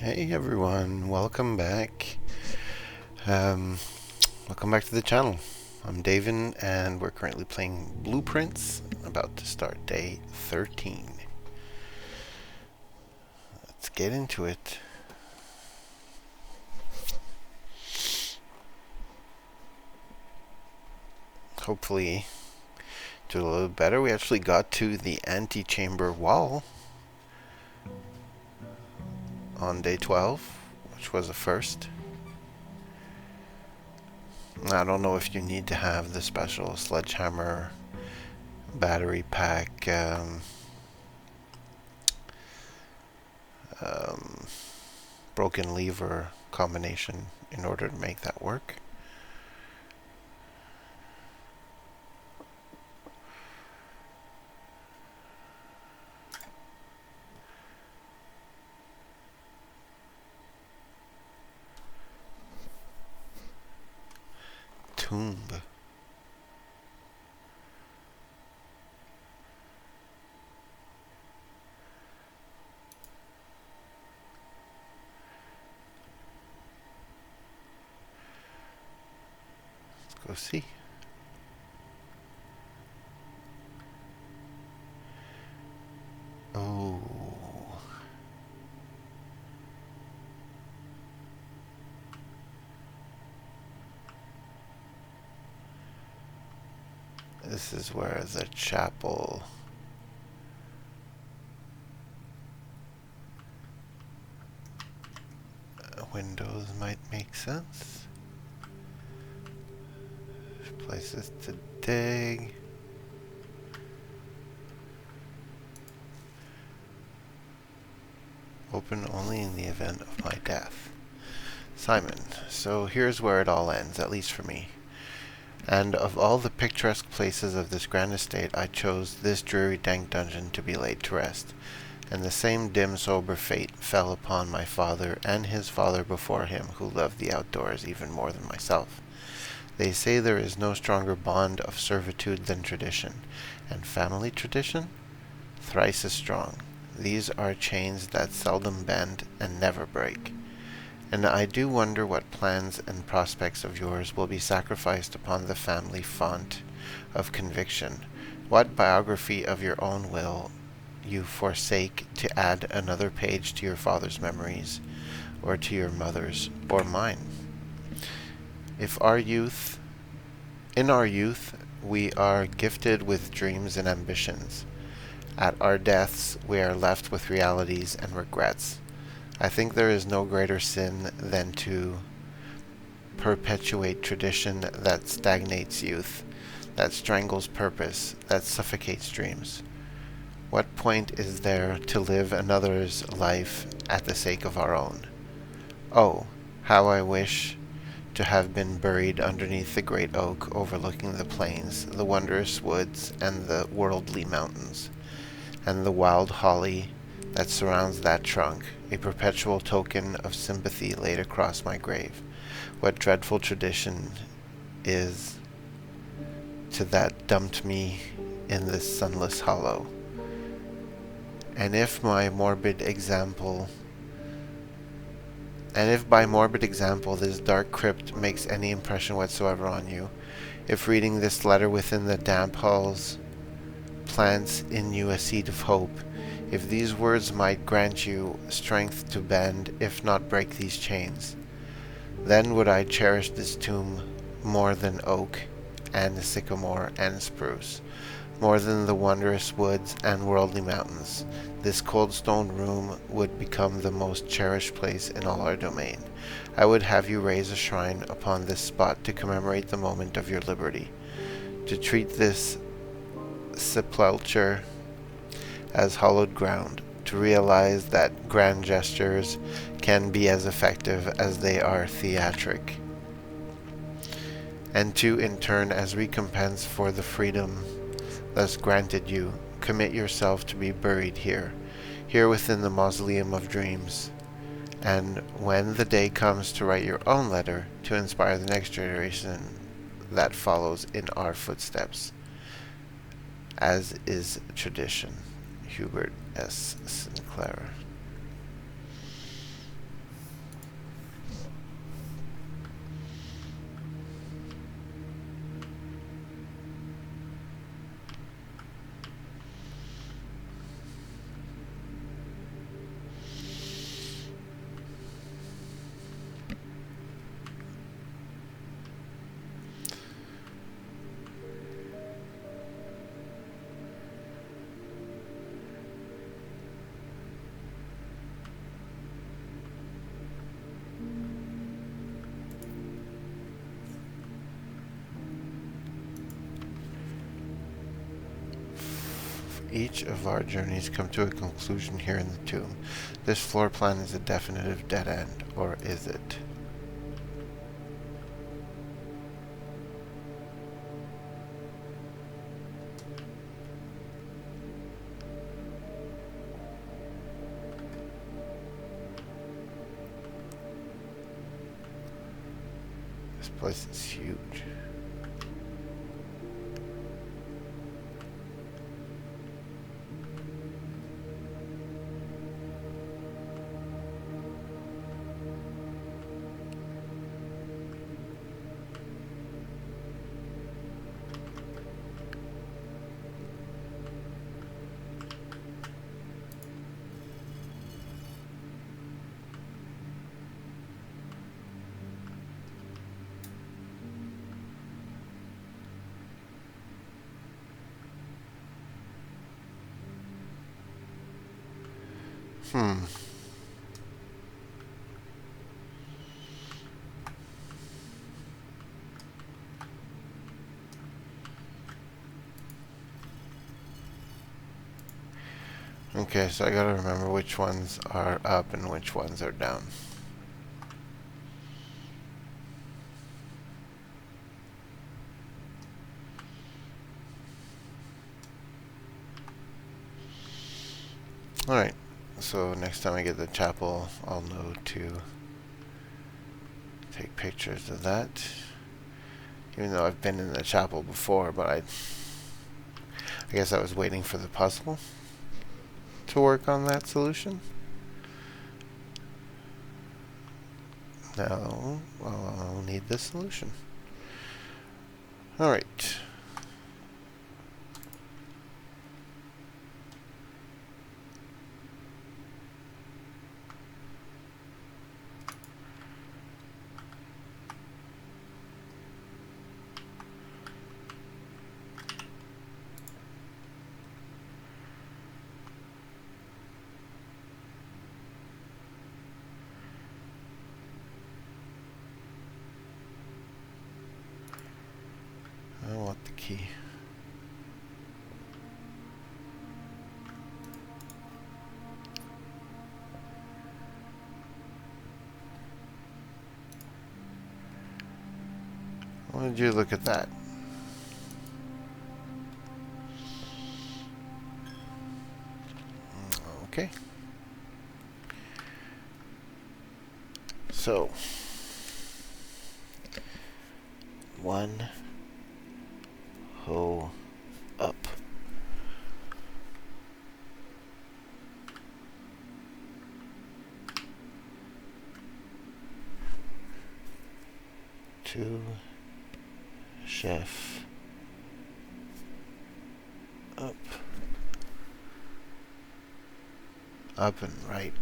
Hey everyone, welcome back. Um, Welcome back to the channel. I'm Davin, and we're currently playing Blueprints, about to start day 13. Let's get into it. Hopefully do a little better. We actually got to the antechamber wall on day 12, which was a first. I don't know if you need to have the special sledgehammer battery pack um, broken lever combination in order to make that work. Tomb. Let's go see. Oh. This is where the chapel windows might make sense. Places to dig. Open only in the event of my death. Simon. So here's where it all ends, at least for me. And of all the picturesque places of this grand estate, I chose this dreary dank dungeon to be laid to rest. And the same dim sober fate fell upon my father and his father before him, who loved the outdoors even more than myself. They say there is no stronger bond of servitude than tradition, and family tradition? Thrice as strong. These are chains that seldom bend and never break. And I do wonder what plans and prospects of yours will be sacrificed upon the family font of conviction. What biography of your own will you forsake to add another page to your father's memories, or to your mother's, or mine? If our youth, in our youth, we are gifted with dreams and ambitions. At our deaths, we are left with realities and regrets. I think there is no greater sin than to perpetuate tradition that stagnates youth, that strangles purpose, that suffocates dreams. What point is there to live another's life at the sake of our own? Oh, how I wish to have been buried underneath the great oak overlooking the plains, the wondrous woods, and the worldly mountains, and the wild holly that surrounds that trunk, a perpetual token of sympathy laid across my grave. What dreadful tradition is to that dumped me in this sunless hollow? And if by morbid example this dark crypt makes any impression whatsoever on you, if reading this letter within the damp halls plants in you a seed of hope, if these words might grant you strength to bend, if not break these chains, then would I cherish this tomb more than oak and sycamore and spruce, more than the wondrous woods and worldly mountains. This cold stone room would become the most cherished place in all our domain. I would have you raise a shrine upon this spot to commemorate the moment of your liberty, to treat this sepulchre as hallowed ground, to realize that grand gestures can be as effective as they are theatric, and to, in turn, as recompense for the freedom thus granted you, commit yourself to be buried here, here within the mausoleum of dreams, and when the day comes to write your own letter, to inspire the next generation that follows in our footsteps, as is tradition. Hubert S. Sinclair. Each of our journeys come to a conclusion here in the tomb. This floor plan is a definitive dead end, or is it? This place is huge. Okay, so I gotta remember which ones are up and which ones are down. Alright, so next time I get the chapel, I'll know to take pictures of that. Even though I've been in the chapel before, but I guess I was waiting for the puzzle to work on that solution. Now, I'll need this solution. Alright. I want the key. Why did you look at that? Okay. So, one hoe up. Two chef up. Up and right.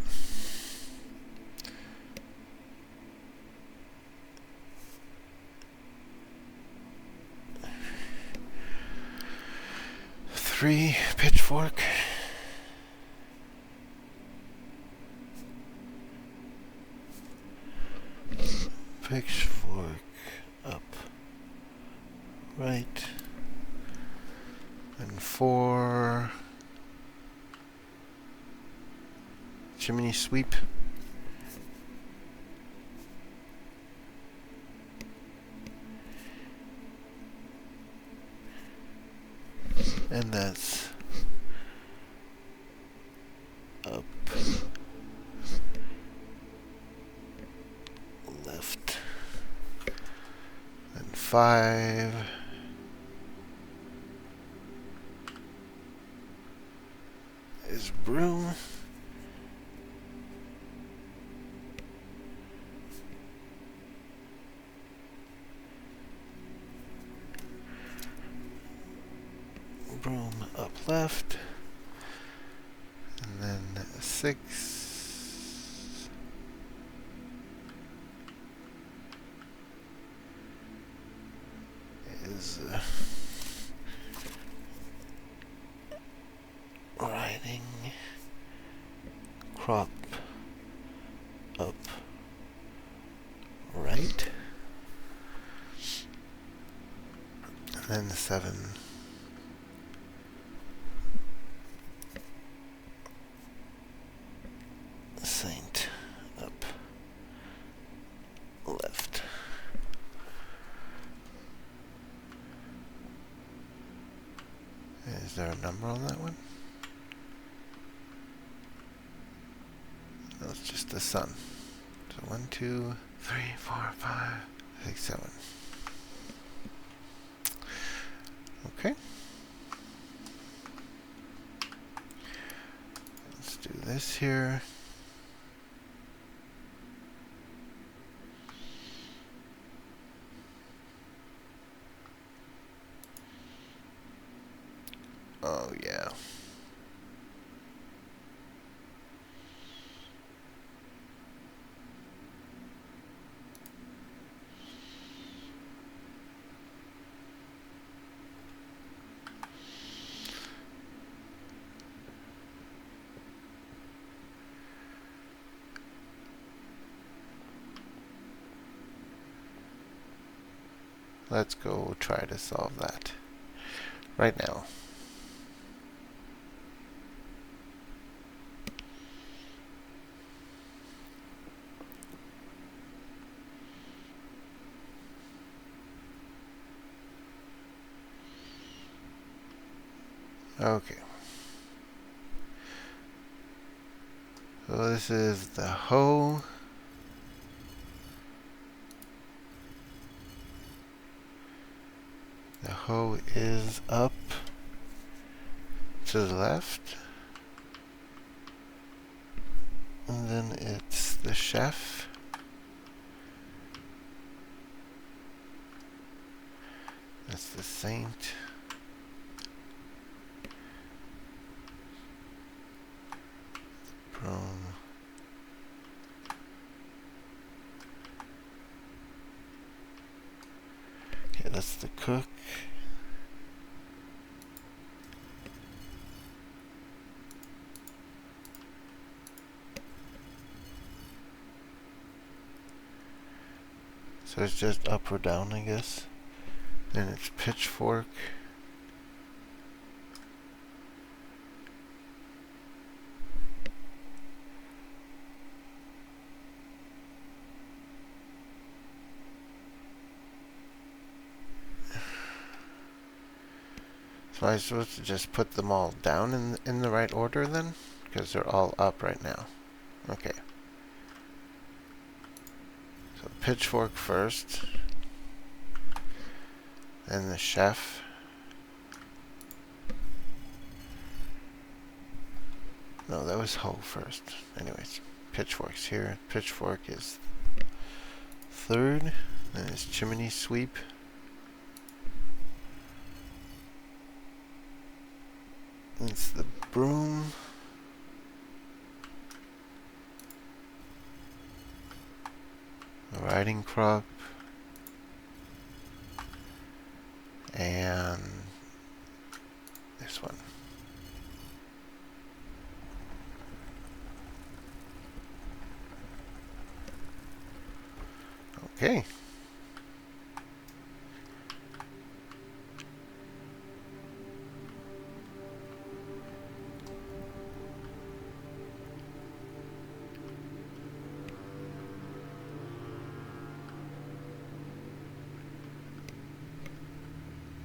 Three pitchfork. Pitchfork up. Right. And four chimney sweep. And that's up, left, and five. Is broom. Broom up left, and then six is riding crop up right, and then the seven there a number on that one? No, it's just the sun. So 1, 2, 3, 4, 5, 6, 7. Okay. Let's do this here. Oh, yeah. Let's go try to solve that right now. Okay. So this is the hoe. The hoe is up to the left. And then it's the chef. That's the saint. Broom. Okay, that's the cook. So it's just up or down, I guess. Then it's pitchfork. So am I supposed to just put them all down in the right order then? Because they're all up right now. Okay. So pitchfork first. Then the chef. No, that was hoe first. Anyways, pitchfork's here. Pitchfork is third. Then it's chimney sweep. It's the broom. The riding crop. And this one. Okay.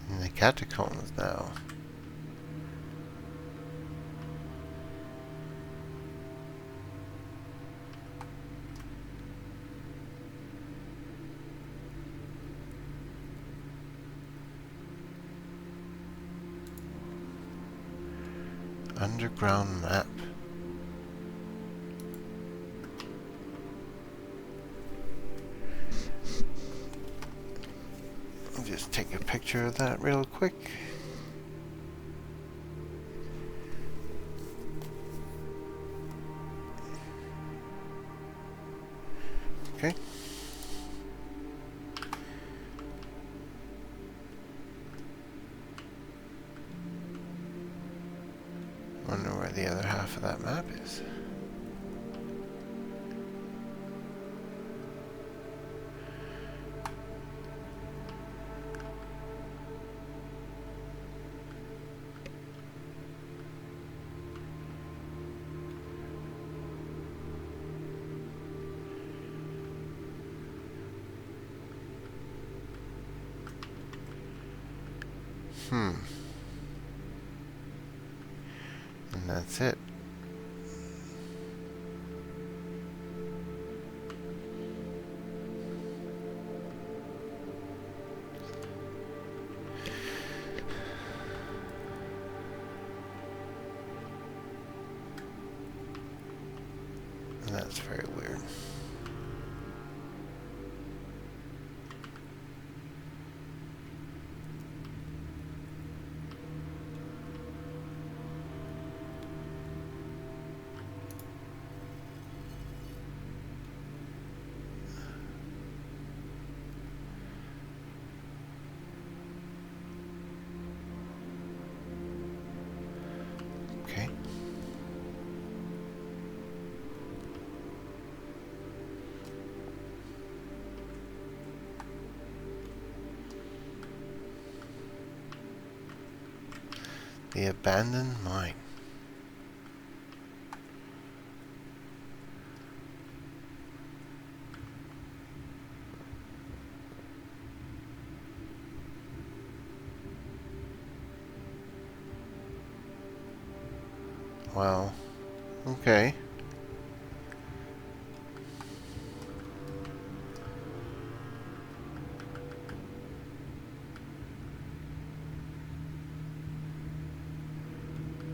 In the catacombs now. Underground map. I'll just take a picture of that real quick. Okay. Wonder where the other half of that map is. that's it. That's very weird. Okay. The abandoned mine. Wow. Okay.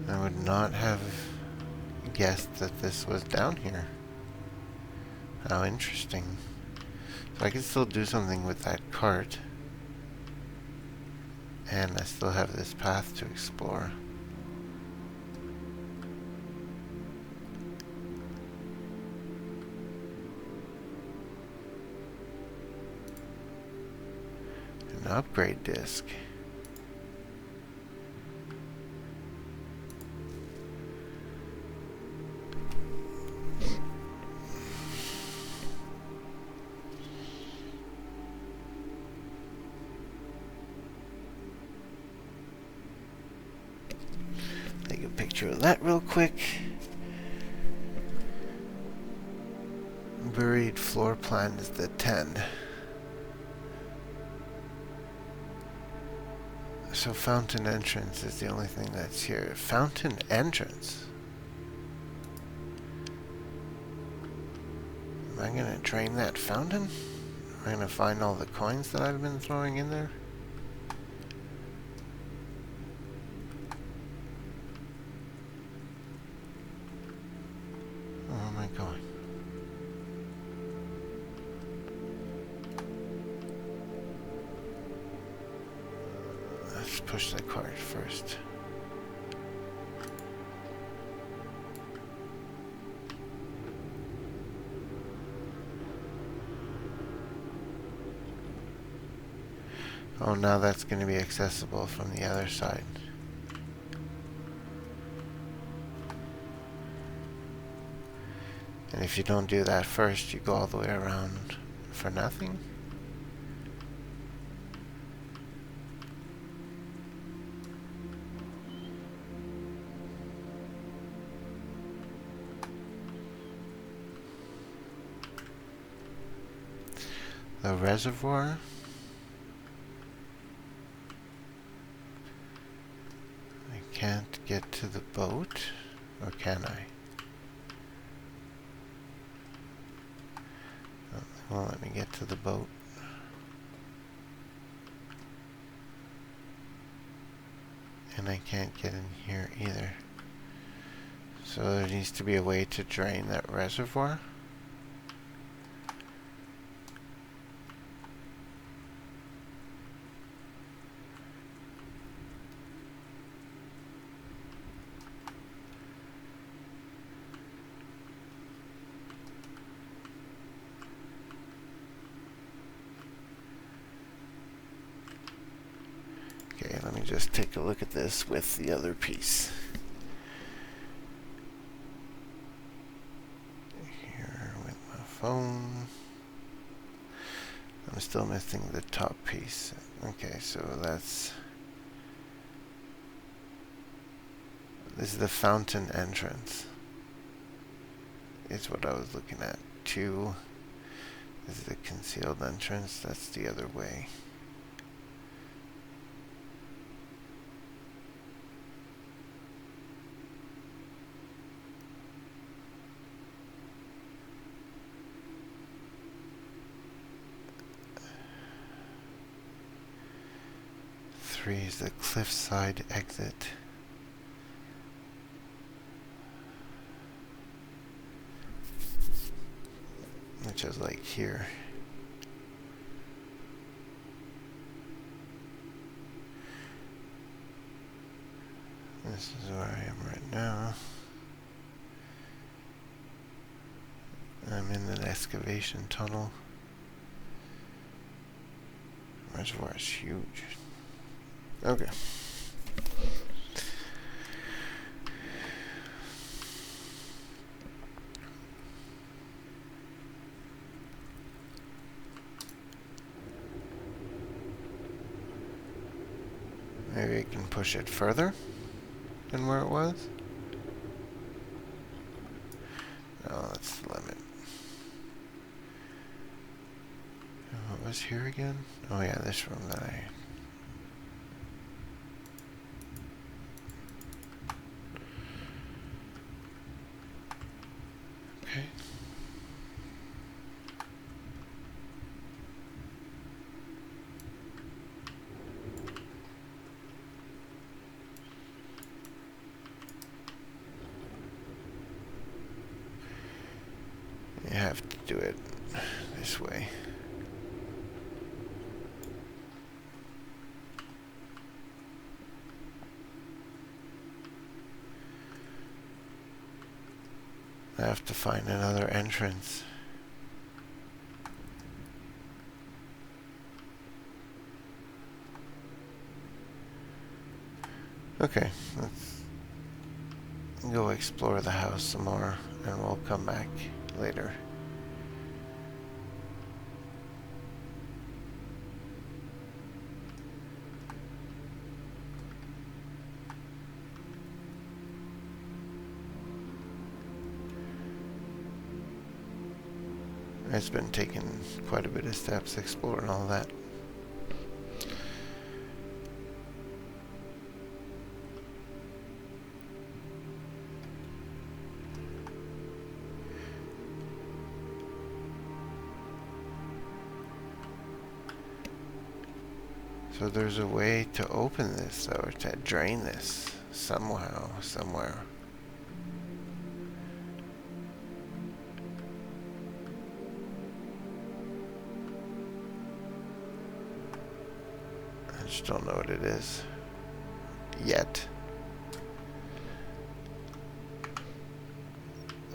I would not have guessed that this was down here. How interesting. So I can still do something with that cart. And I still have this path to explore. An upgrade disc. Take a picture of that real quick. Buried floor plan is the 10. So fountain entrance is the only thing that's here. Fountain entrance? Am I gonna drain that fountain? Am I gonna find all the coins that I've been throwing in there? Where am I going? Let's push the cart first. Oh, now that's going to be accessible from the other side. And if you don't do that first, you go all the way around for nothing? The reservoir? I can't get to the boat, or can I? Oh, they won't let me get to the boat. And I can't get in here either. So there needs to be a way to drain that reservoir. Okay, let me just take a look at this with the other piece. Here with my phone. I'm still missing the top piece. Okay, so this is the fountain entrance. Is what I was looking at. 2 is the concealed entrance. That's the other way. 3 is the cliffside exit. Which is like here. This is where I am right now. I'm in an excavation tunnel. Reservoir is huge. Okay. Maybe I can push it further than where it was. No, that's the limit. What was here again? Oh yeah, this room that I... Okay. You have to do it this way. I have to find another entrance. Okay, let's go explore the house some more, and we'll come back later. It's been taking quite a bit of steps exploring all that. So there's a way to open this, though, or to drain this somehow, somewhere. I just don't know what it is yet.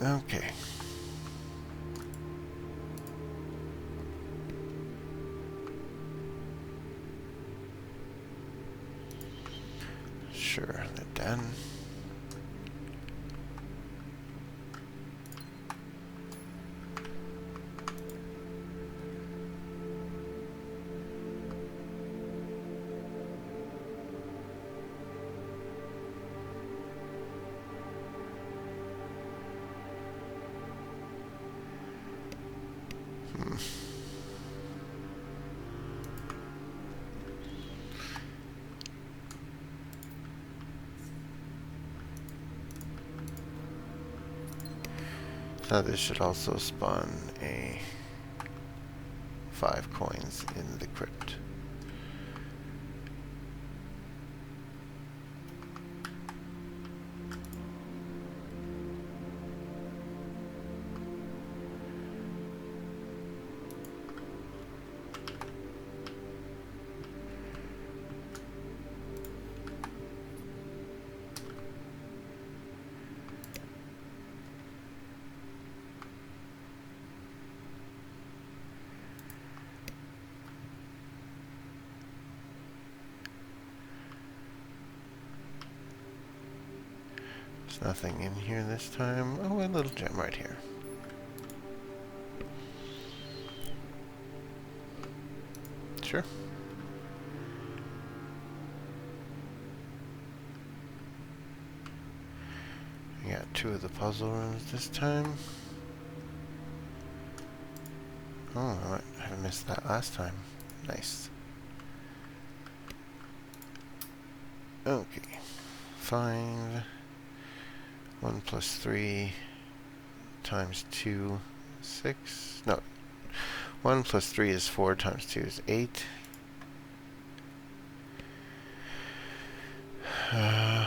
Okay. Sure, they're done. So this should also spawn a 5 coins in the crypt. There's nothing in here this time. Oh, a little gem right here. Sure. We got 2 of the puzzle rooms this time. Oh, I missed that last time. Nice. Okay. 5. 1 plus 3 times 2, 6. No. 1 plus 3 is 4 times 2 is 8. Uh,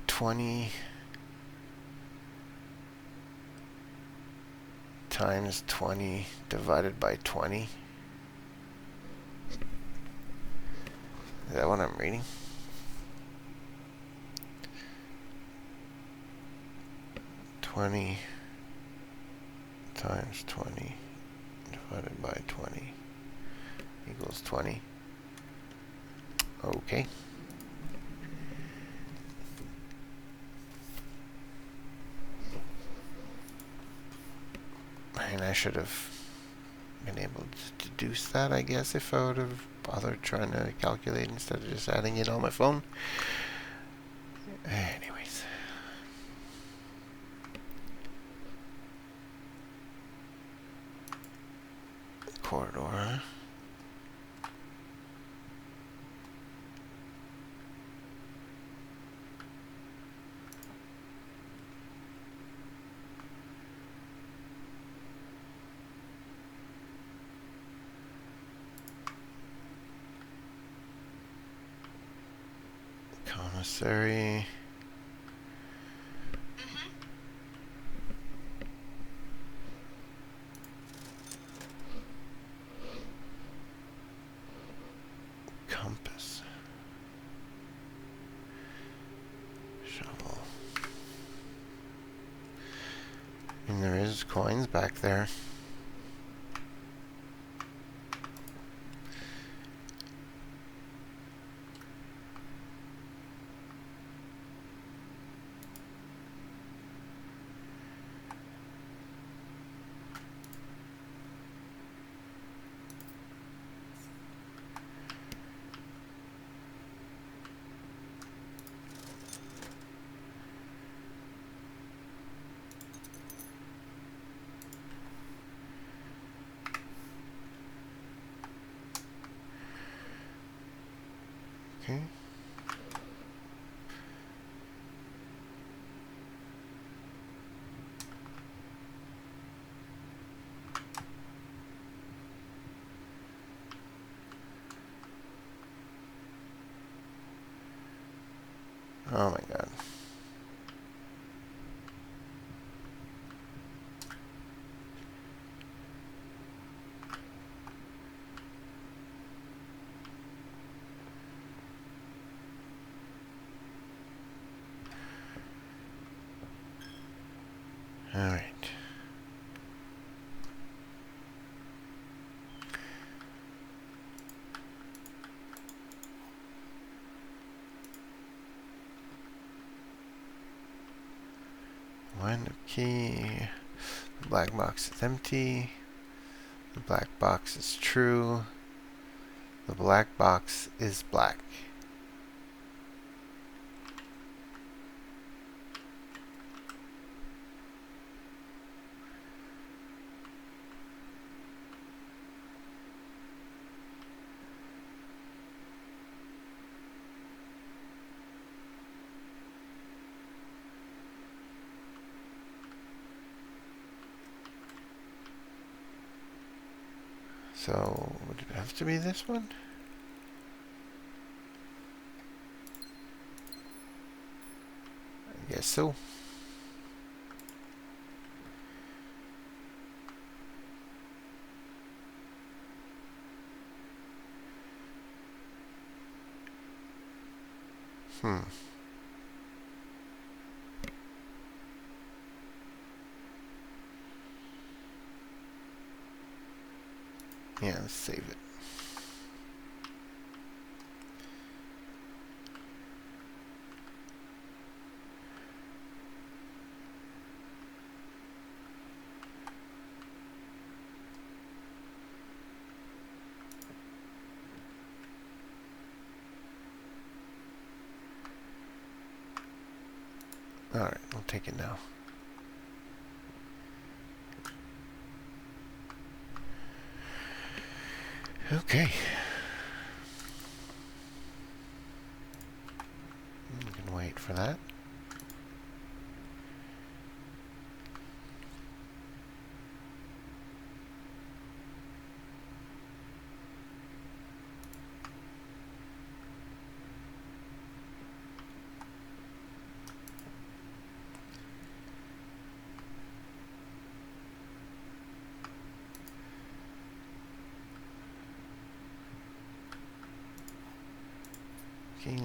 20 times 20 divided by 20. Is that what I'm reading? Twenty times 20 divided by 20 equals 20. Okay. And I should have been able to deduce that, I guess, if I would have bothered trying to calculate instead of just adding it on my phone. Anyways. Corridor. Commissary. Compass. Shovel. And there is coins back there. Okay. Oh my god. Alright. Wind up key. The black box is empty. The black box is true. The black box is black. So, would it have to be this one? I guess so. Yeah, let's save it. Alright, we'll take it now. Okay. We can wait for that.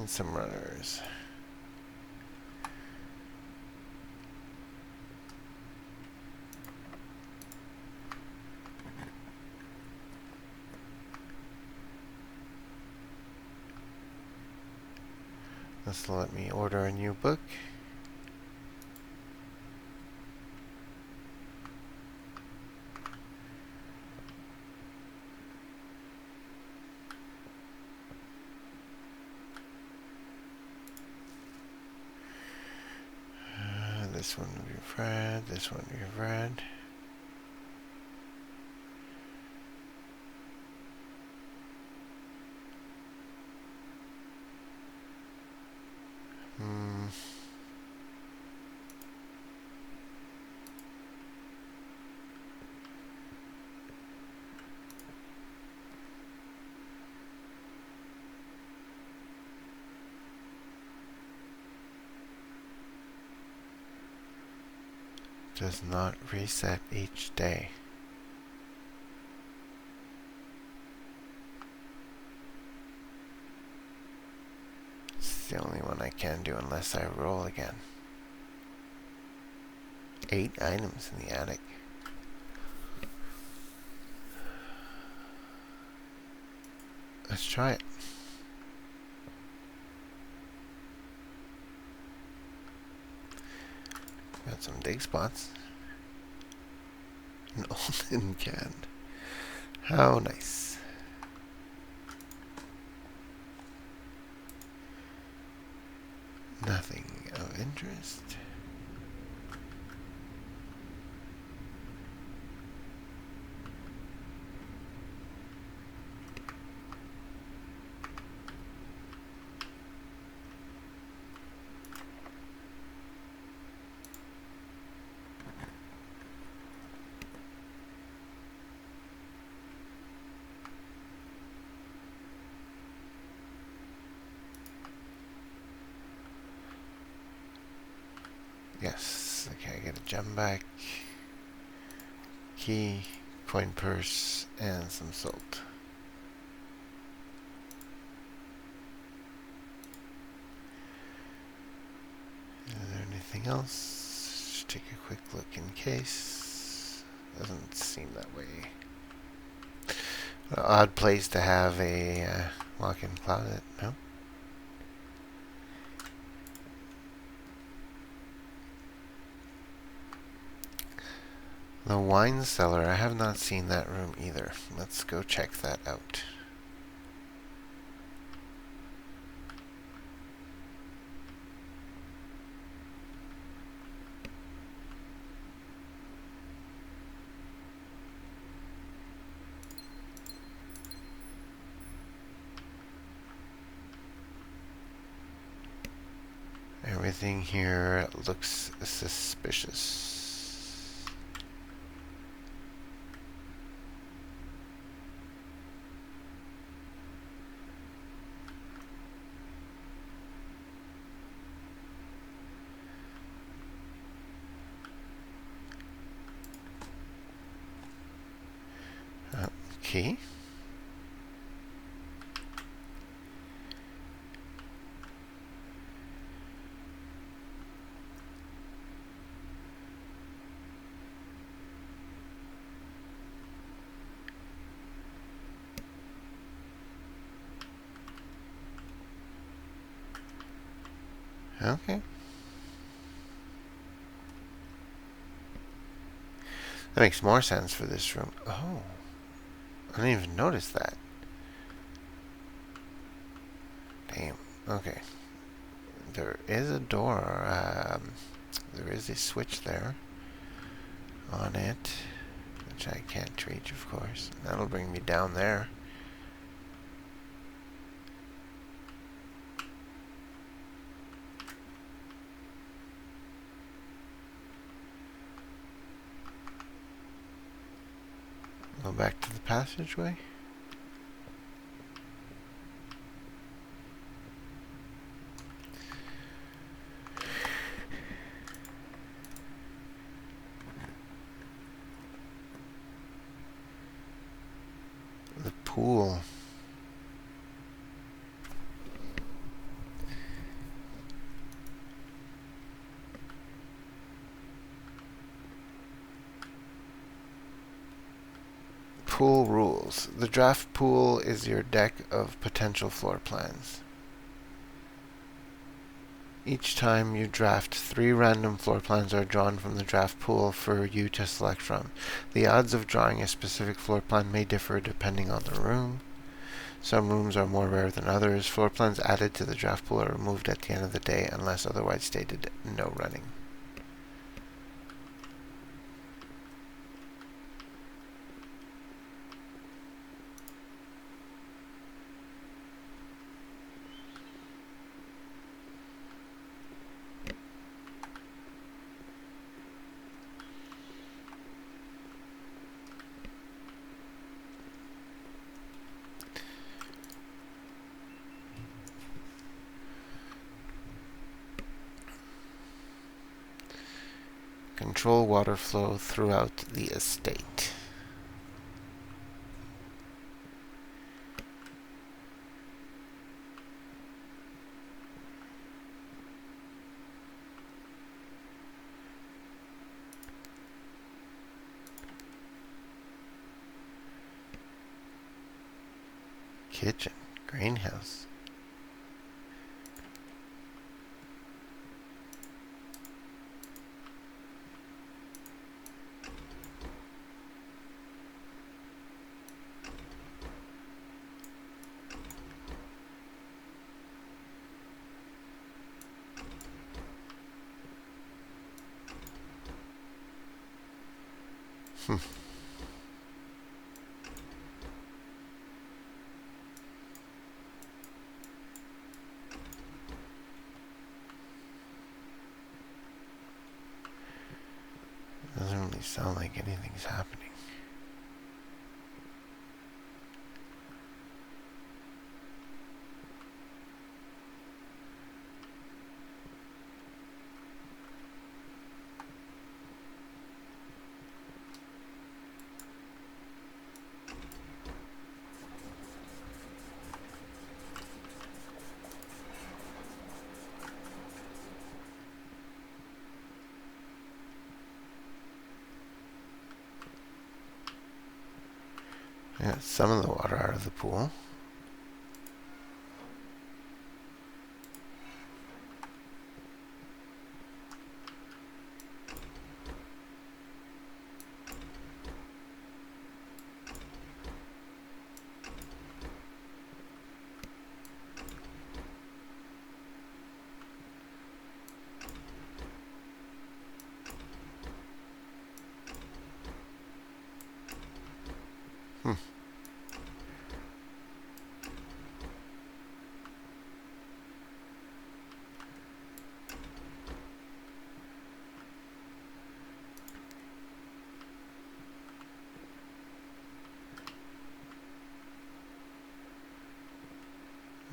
and some runners. This will let me order a new book. This one we've read, this one we've read. Does not reset each day. It's the only one I can do unless I roll again. 8 items in the attic. Let's try it. Got some dig spots. An old can. How nice. Nothing of interest. Yes, okay, I get a gem back, key, coin purse, and some salt. Is there anything else? Just take a quick look in case. Doesn't seem that way. An odd place to have a walk-in closet, no? The wine cellar, I have not seen that room either. Let's go check that out. Everything here looks suspicious. Key. Okay. That makes more sense for this room. Oh. I didn't even notice that. Damn. Okay. There is a door. There is a switch there on it, which I can't reach, of course. That'll bring me down there. Go back to the passageway. The pool. pool rules. The draft pool is your deck of potential floor plans. Each time you draft, 3 random floor plans are drawn from the draft pool for you to select from. The odds of drawing a specific floor plan may differ depending on the room. Some rooms are more rare than others. Floor plans added to the draft pool are removed at the end of the day unless otherwise stated. No running. Control water flow throughout the estate. Kitchen, greenhouse. Doesn't really sound like anything's happening. I got some of the water out of the pool.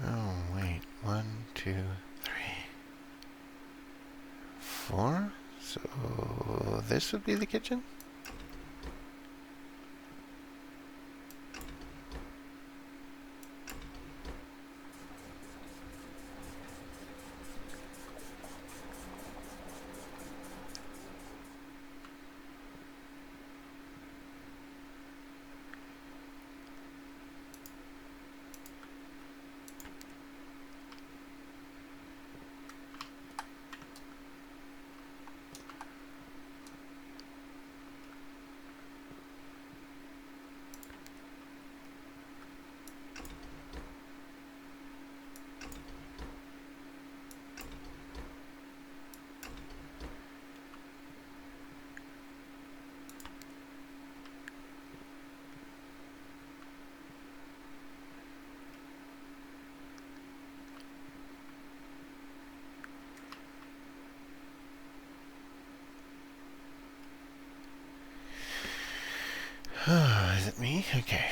Oh, wait. 1, 2, 3, 4. So this would be the kitchen? Is it me? Okay.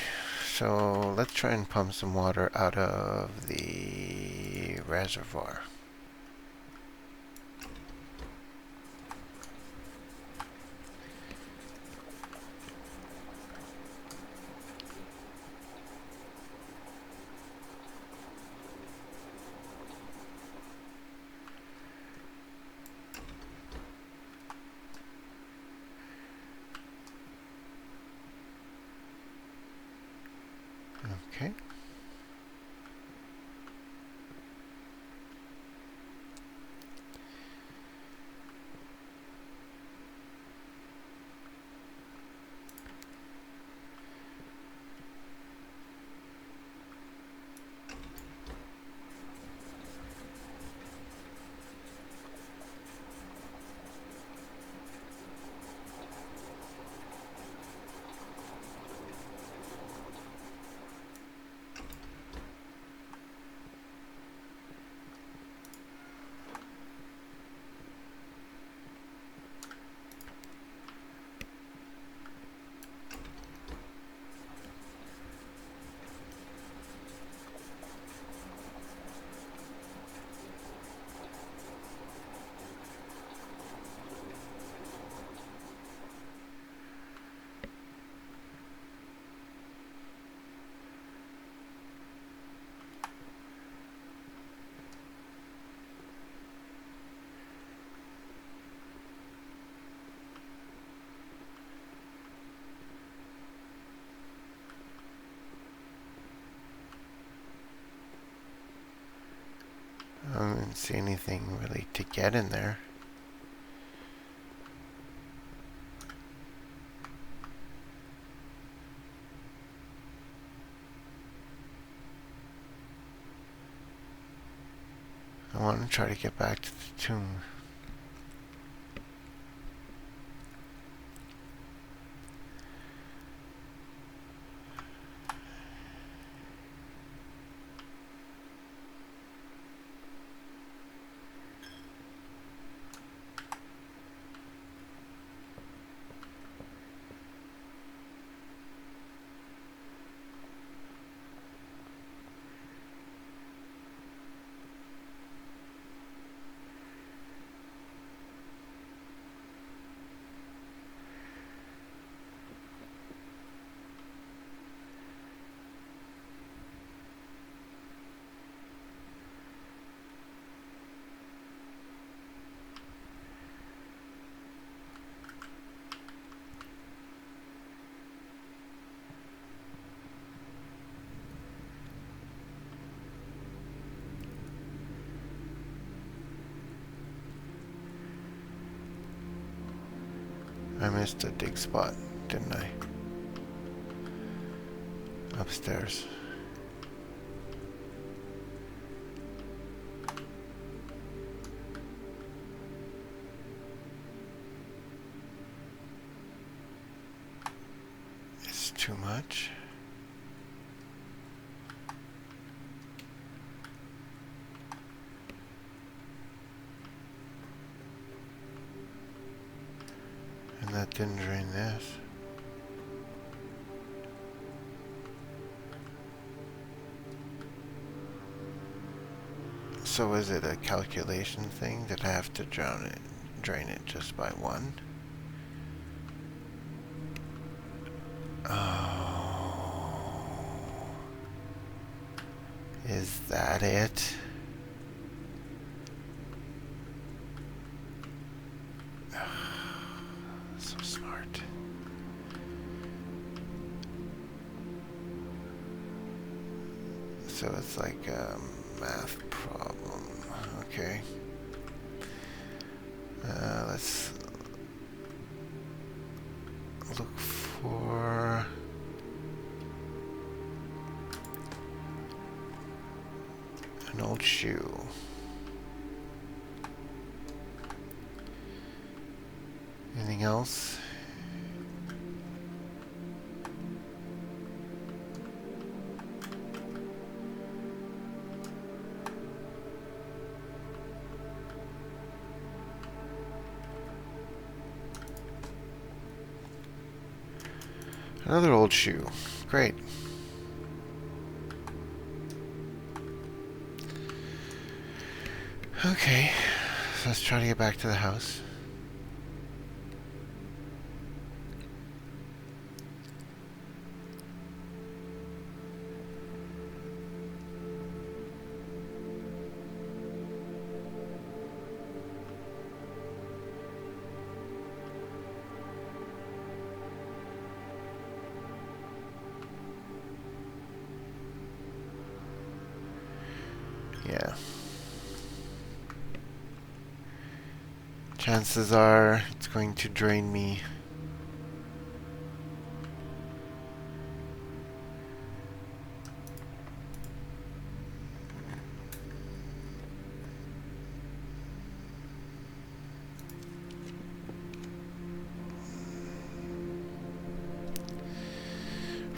So let's try and pump some water out of the reservoir. Okay. I didn't see anything really to get in there. I want to try to get back to the tomb. I missed a dig spot, didn't I? Upstairs. It's too much. And that didn't drain this. So is it a calculation thing that I have to drain it just by one? Oh. Is that it? So smart. So it's like a math problem. Okay. Let's look for an old shoe. Anything else? Another old shoe. Great. Okay, so let's try to get back to the house. Yeah. Chances are it's going to drain me.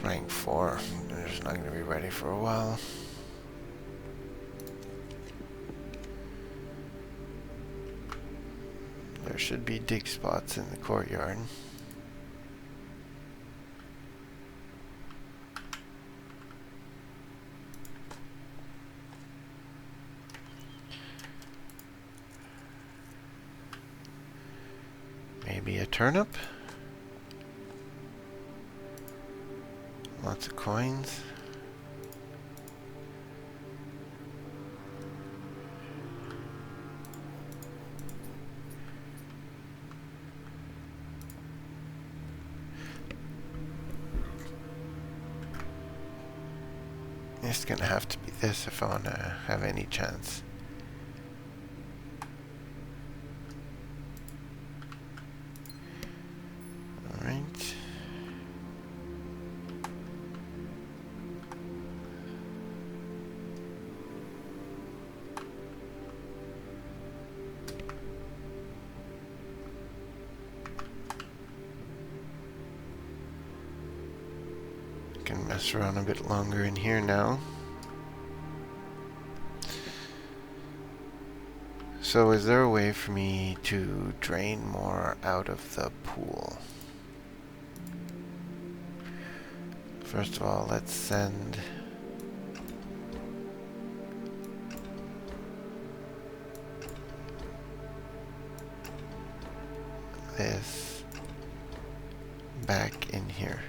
Rank 4. They're just not going to be ready for a while. There should be dig spots in the courtyard. Maybe a turnip? Lots of coins. It's gonna have to be this if I wanna have any chance. Alright. Can mess around a bit longer in here now. So is there a way for me to drain more out of the pool? First of all, let's send this back in here.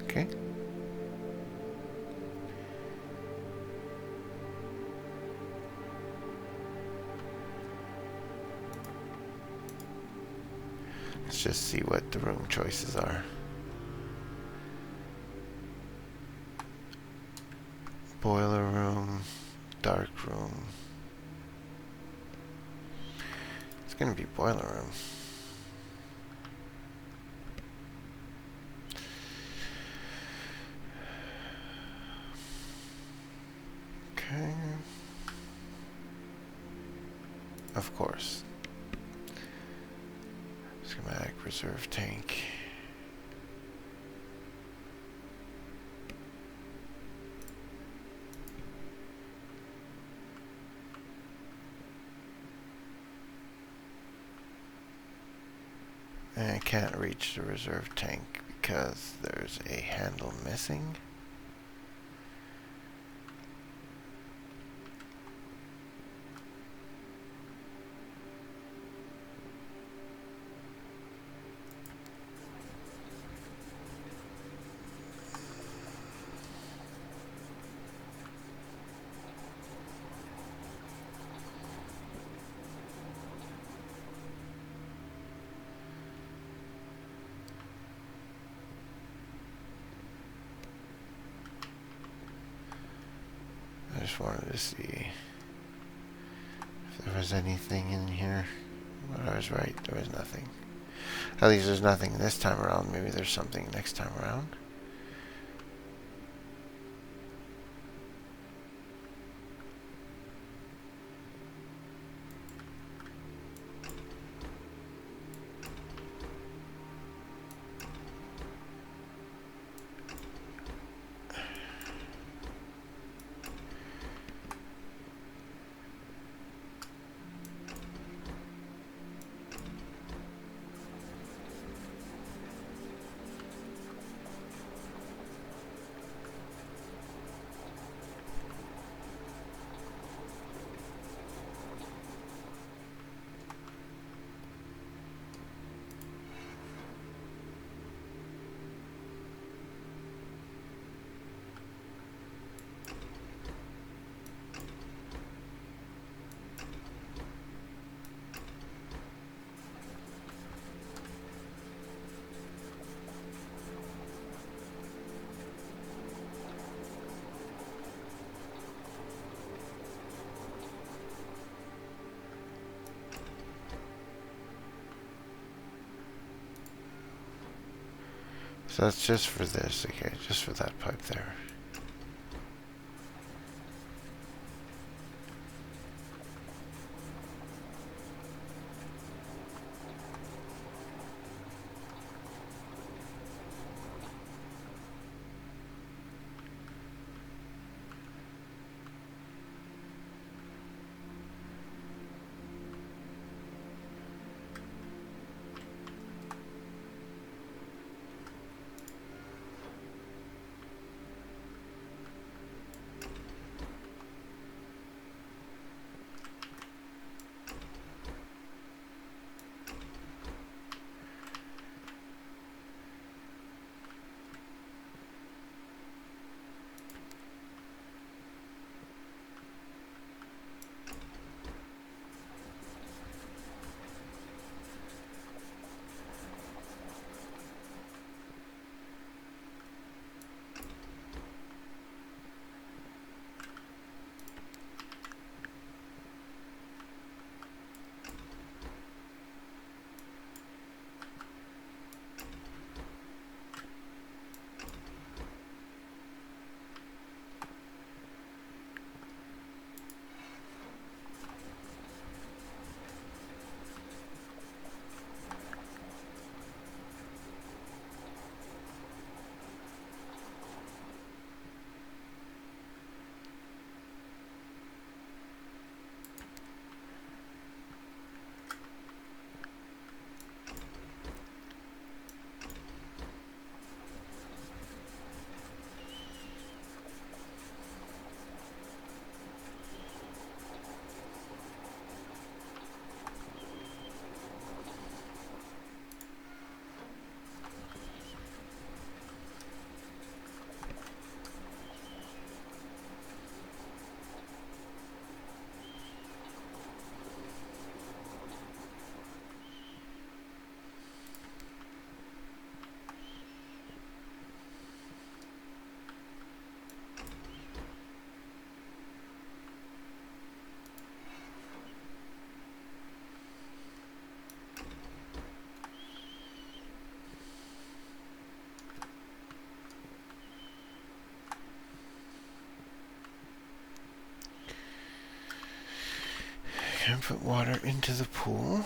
Okay. Let's just see what the room choices are. Boiler room, dark room. It's gonna be boiler room. Okay. Of course. Schematic reserve tank. And I can't reach the reserve tank because there's a handle missing. I just wanted to see if there was anything in here. But I was right, there was nothing. At least there's nothing this time around. Maybe there's something next time around. So that's just for this, okay, just for that pipe there. Can put water into the pool.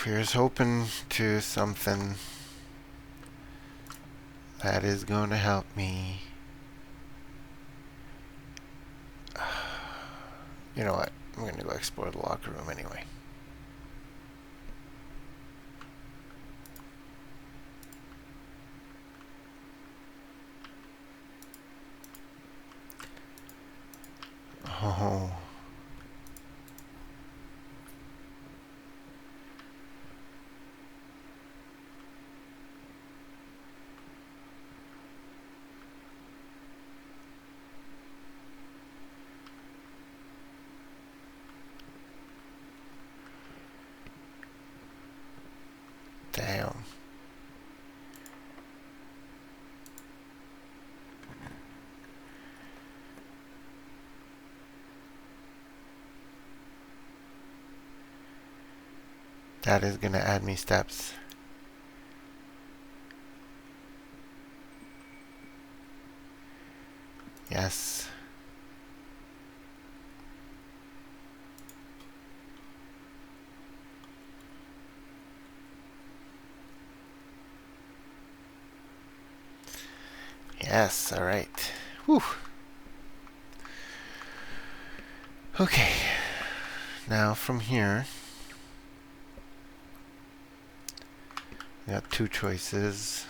Here's hoping to something that is going to help me. You know what? I'm going to go explore the locker room anyway. Oh. Damn. That is going to add me steps. Yes. Yes, alright. Whew. Okay. Now from here, we got two choices.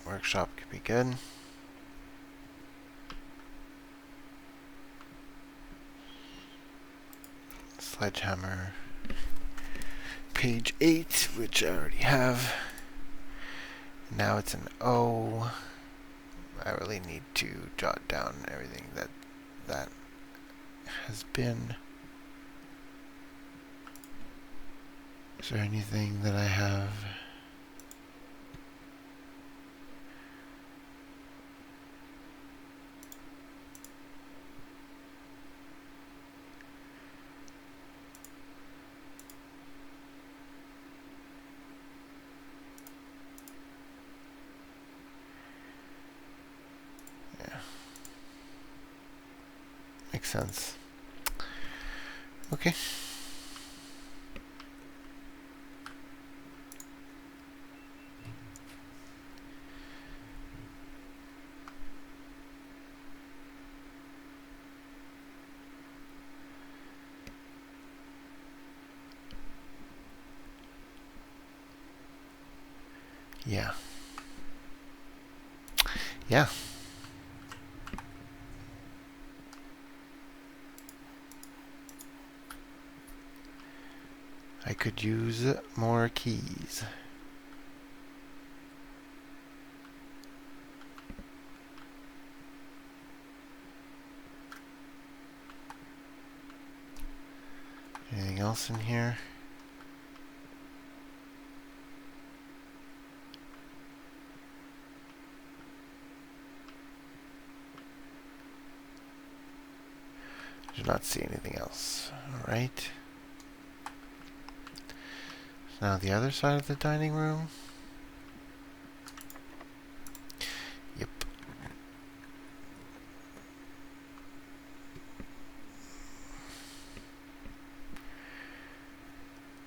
Workshop could be good. Sledgehammer. Page 8, which I already have. Now it's an O. I really need to jot down everything that has been. Is there anything that I have? Makes sense. Okay. Yeah. Yeah. I could use more keys. Anything else in here? Do not see anything else. Alright. Now the other side of the dining room. Yep.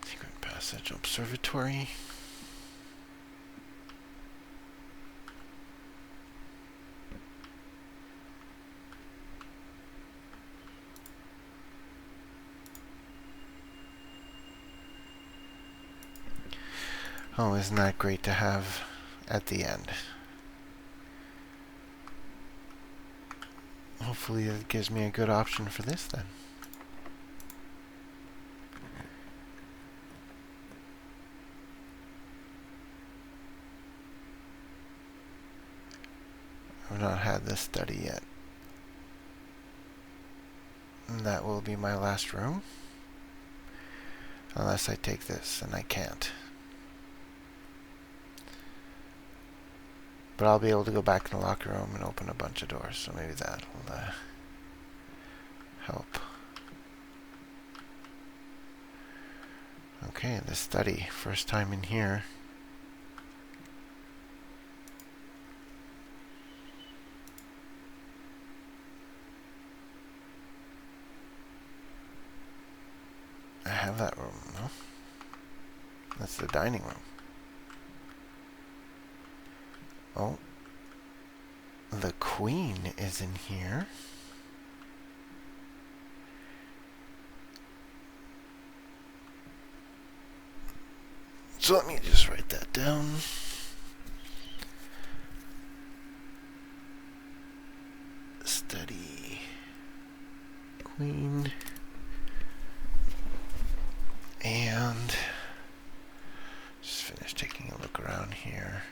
Secret passage observatory. Oh, isn't that great to have at the end? Hopefully that gives me a good option for this then. I've not had this study yet. And that will be my last room. Unless I take this, and I can't. But I'll be able to go back in the locker room and open a bunch of doors, so maybe that'll help. Okay, the study. First time in here. have that room, no? That's the dining room. Oh. The queen is in here. So let me just write that down. Study queen. And just finish taking a look around here.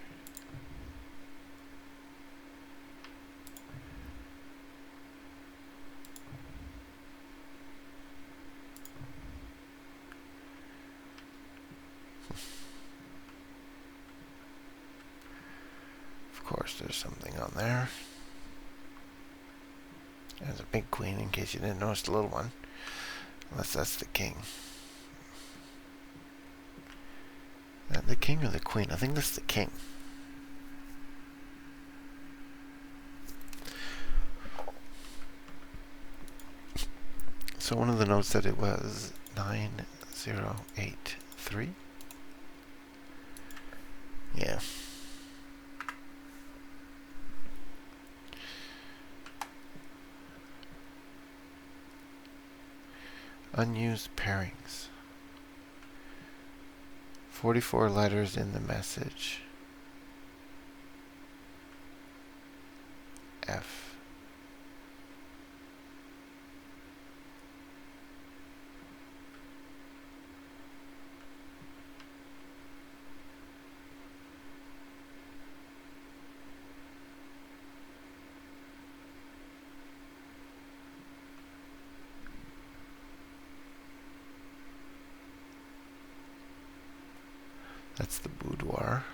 Of course, there's something on there. There's a big queen in case you didn't notice the little one. Unless that's the king. The king or the queen? I think that's the king. So one of the notes said it was 9083. Yeah. Unused pairings. 44 letters in the message. F. That's the boudoir.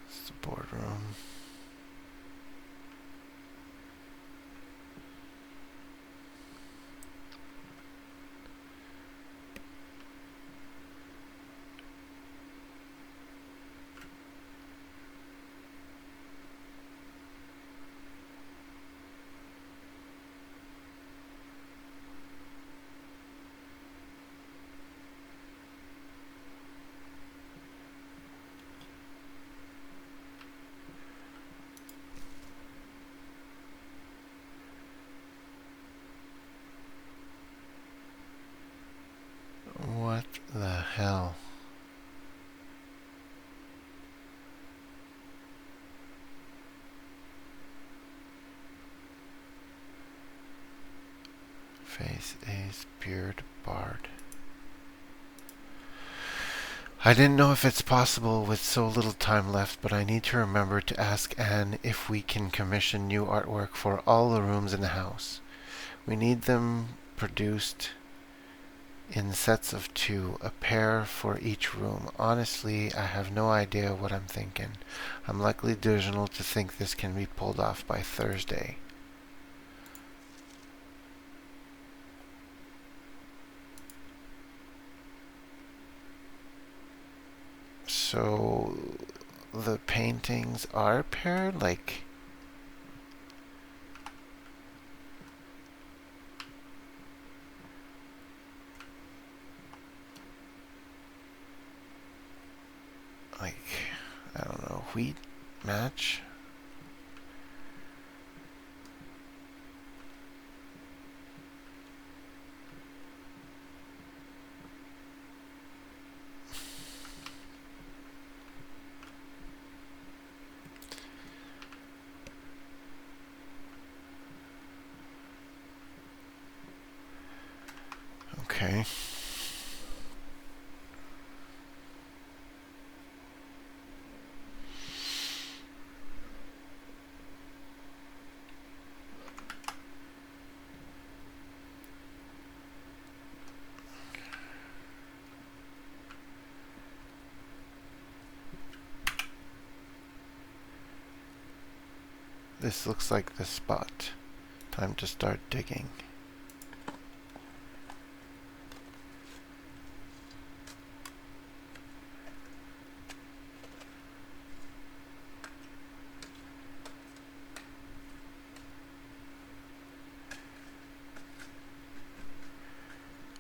It's the boardroom. What the hell? Face, ace, beard, bard. I didn't know if it's possible with so little time left, but I need to remember to ask Anne if we can commission new artwork for all the rooms in the house. We need them produced in sets of 2, a pair for each room. Honestly, I have no idea what I'm thinking. I'm likely delusional to think this can be pulled off by Thursday. So the paintings are paired, like I don't know, wheat match. Okay. This looks like the spot. Time to start digging.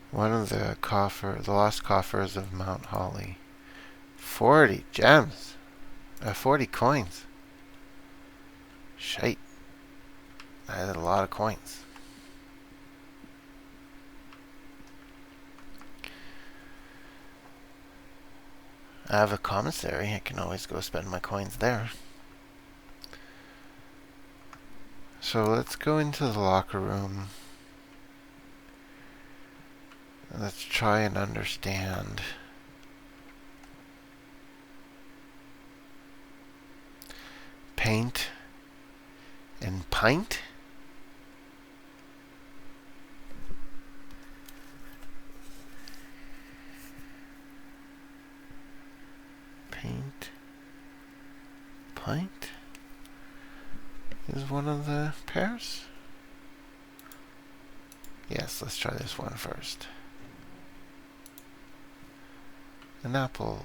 One of the lost coffers of Mount Holly. 40 gems. 40 coins. Shite. That is a lot of coins. I have a commissary. I can always go spend my coins there. So let's go into the locker room. Let's try and understand. Paint and pint? Paint, pint is one of the pairs. Yes, let's try this one first. An apple.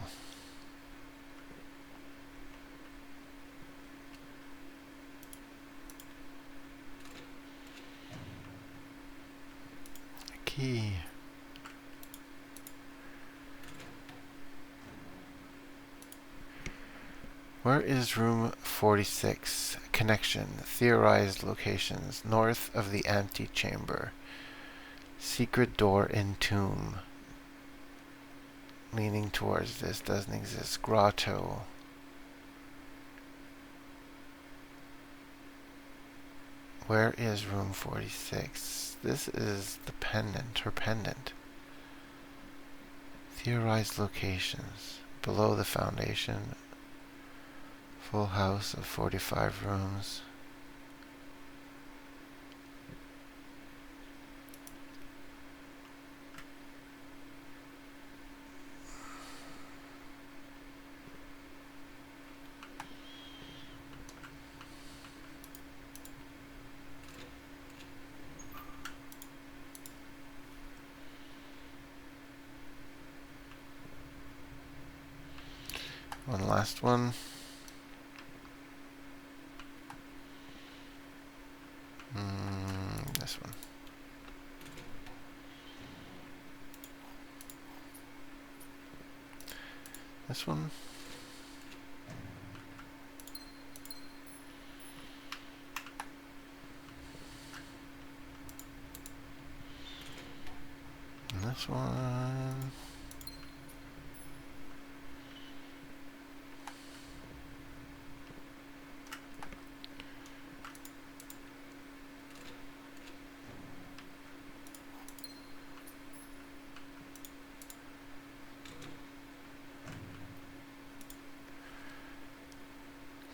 A key. Where is room 46? Connection. Theorized locations. North of the antechamber. Secret door in tomb. Leaning towards this. Doesn't exist. Grotto. Where is room 46? This is the pendant. Her pendant. Theorized locations. Below the foundation. Full house of 45 rooms. One last one. This one. This one. And this one.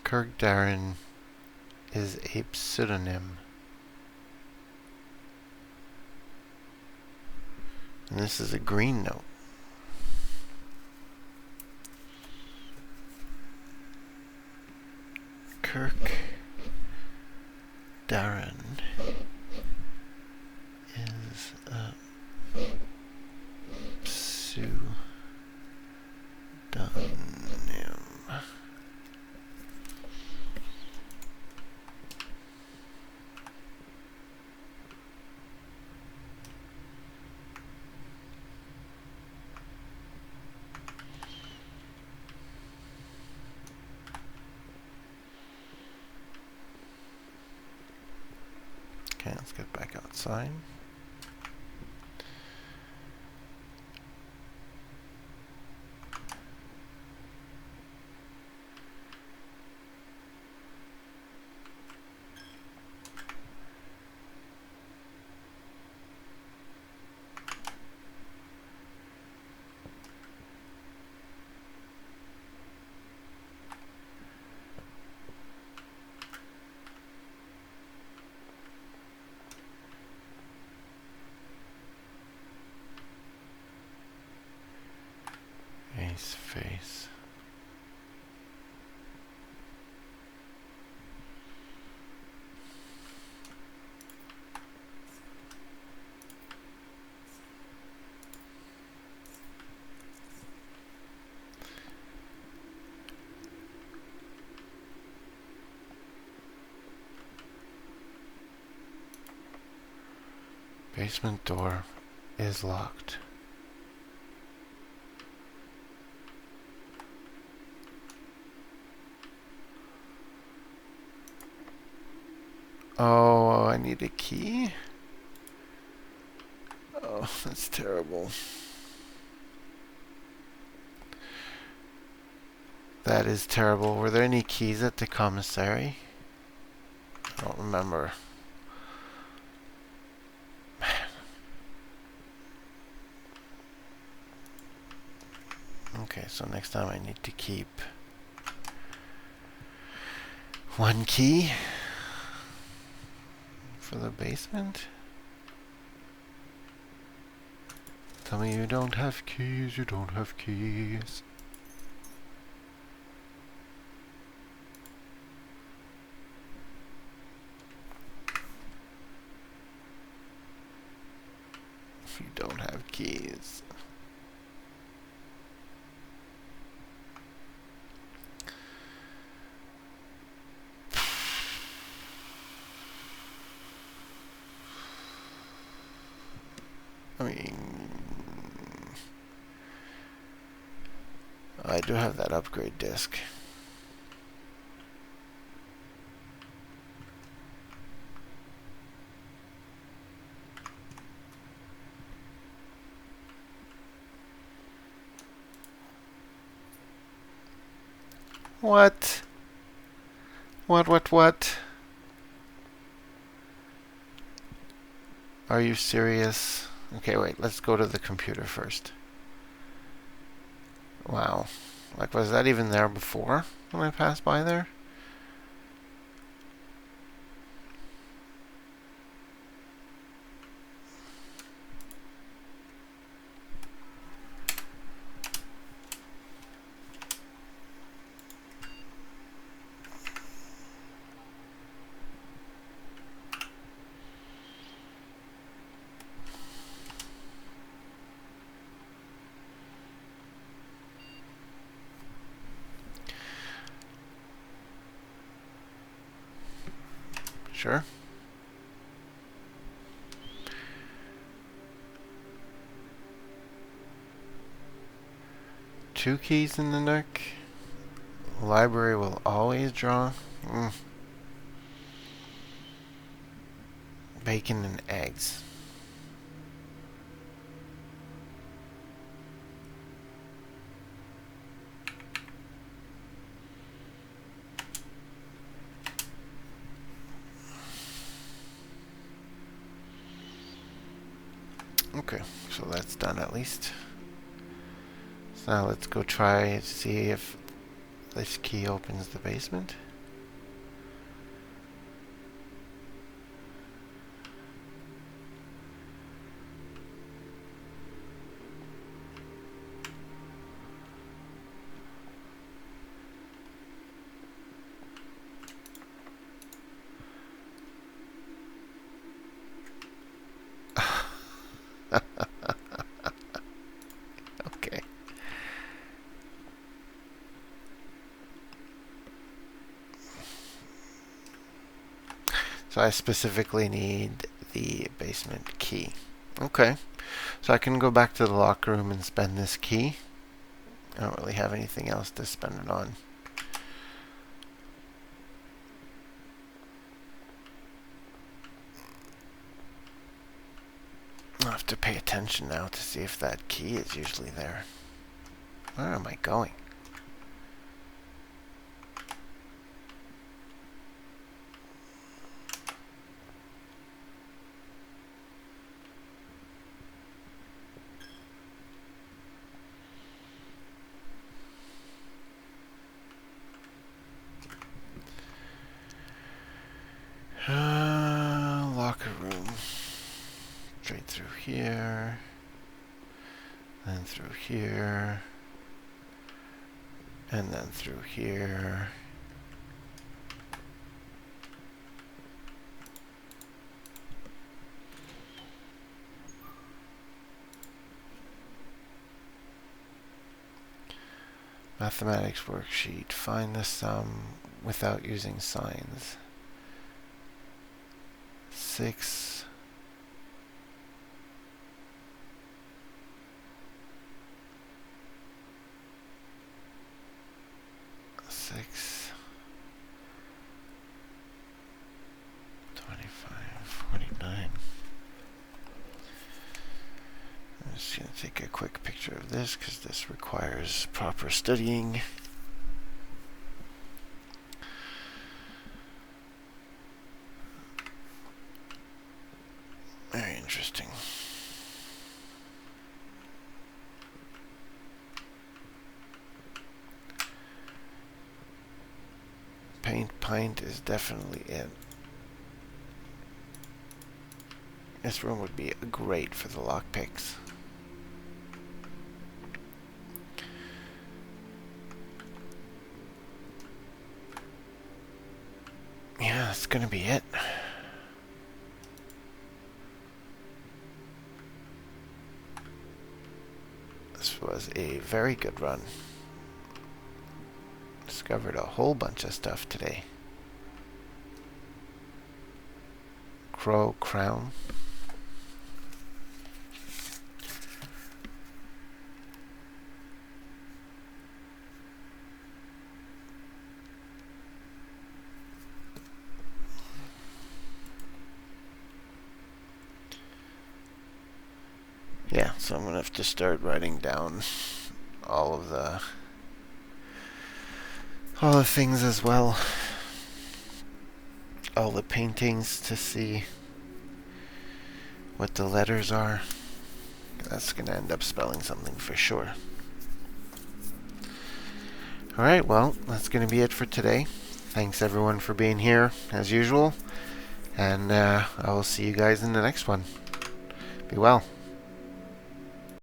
Kirk Darren is a pseudonym. And this is a green note. Kirk Darren is a pseudonym. Okay, let's get back outside. Ace face. basement door is locked. Oh, I need a key? Oh, that's terrible. That is terrible. Were there any keys at the commissary? I don't remember. Okay, so next time I need to keep one key for the basement. Tell me you don't have keys, you don't have keys. You don't have keys. I mean, I do have that upgrade disc. What? What? Are you serious? Okay, wait, let's go to the computer first. Wow. Like, was that even there before when I passed by there? Sure. Two keys in the nook. Library will always draw. Bacon and eggs. Okay, so that's done at least. So now let's go try to see if this key opens the basement. Okay. So I specifically need the basement key. Okay. So I can go back to the locker room and spend this key. I don't really have anything else to spend it on. I'll have to pay attention now to see if that key is usually there. Where am I going? Locker room. Straight through here. Then through here. And then through here. Mathematics worksheet. Find the sum without using signs. 6 just going to take a quick picture of this because this requires proper studying. Very interesting. Paint pint is definitely it. This room would be great for the lockpicks. Yeah, that's gonna be it. This was a very good run. Discovered a whole bunch of stuff today. Crow crown. Yeah, so I'm gonna have to start writing down all the things as well. All the paintings to see what the letters are. That's gonna end up spelling something for sure. Alright, well, that's gonna be it for today. Thanks everyone for being here, as usual. And I will see you guys in the next one. Be well.